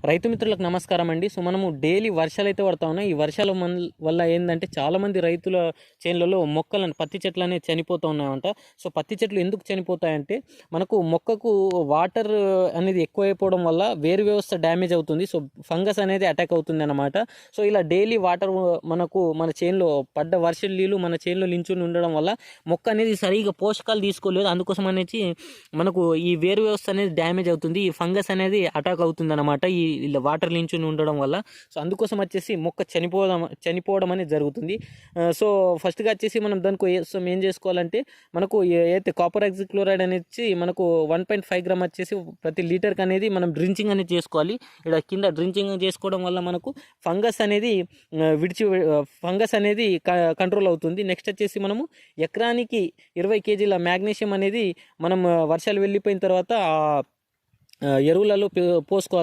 రైతు మిత్రులకు నమస్కారం అండి. సో మనము డైలీ వర్షాలు అయితే పడతా ఉన్నాయి. ఈ వర్షాల వల్ల ఏంటంటే చాలామంది రైతుల చేనులలో మొక్కలను పత్తి చెట్లు అనేవి చనిపోతూ ఉన్నాయంట. సో పత్తి చెట్లు ఎందుకు చనిపోతాయంటే మనకు మొక్కకు వాటర్ అనేది ఎక్కువైపోవడం వల్ల వేరు వ్యవస్థ డ్యామేజ్ అవుతుంది. సో ఫంగస్ అనేది అటాక్ అవుతుంది అన్నమాట. సో ఇలా డైలీ వాటర్ మనకు మన చేనులో పడ్డ వర్షం నీళ్ళు మన చేనులో నించుని ఉండడం వల్ల మొక్క అనేది సరిగా పోషకాలు తీసుకోలేదు. అందుకోసం అనేది మనకు ఈ వేరు వ్యవస్థ అనేది డ్యామేజ్ అవుతుంది. ఈ ఫంగస్ అనేది అటాక్ అవుతుంది అనమాట ఈ వాటర్ నించుని ఉండడం వల్ల. సో అందుకోసం వచ్చేసి మొక్క చనిపోవడం అనేది జరుగుతుంది. సో ఫస్ట్గా వచ్చేసి మనం దానికి ఏం చేసుకోవాలంటే మనకు అయితే కాపర్ ఆక్సిక్లోరైడ్ అనేది మనకు 1.5 గ్రామ్ వచ్చేసి ప్రతి లీటర్కి అనేది మనం డ్రించింగ్ అనేది చేసుకోవాలి. ఇక్కడ కింద డ్రించింగ్ చేసుకోవడం వల్ల మనకు ఫంగస్ అనేది ఫంగస్ అనేది కంట్రోల్ అవుతుంది. నెక్స్ట్ వచ్చేసి మనము ఎకరానికి 20 కేజీల మ్యాగ్నీషియం అనేది మనం వర్షాలు వెళ్ళిపోయిన తర్వాత ఎరువులలో పోసుకోవాలి.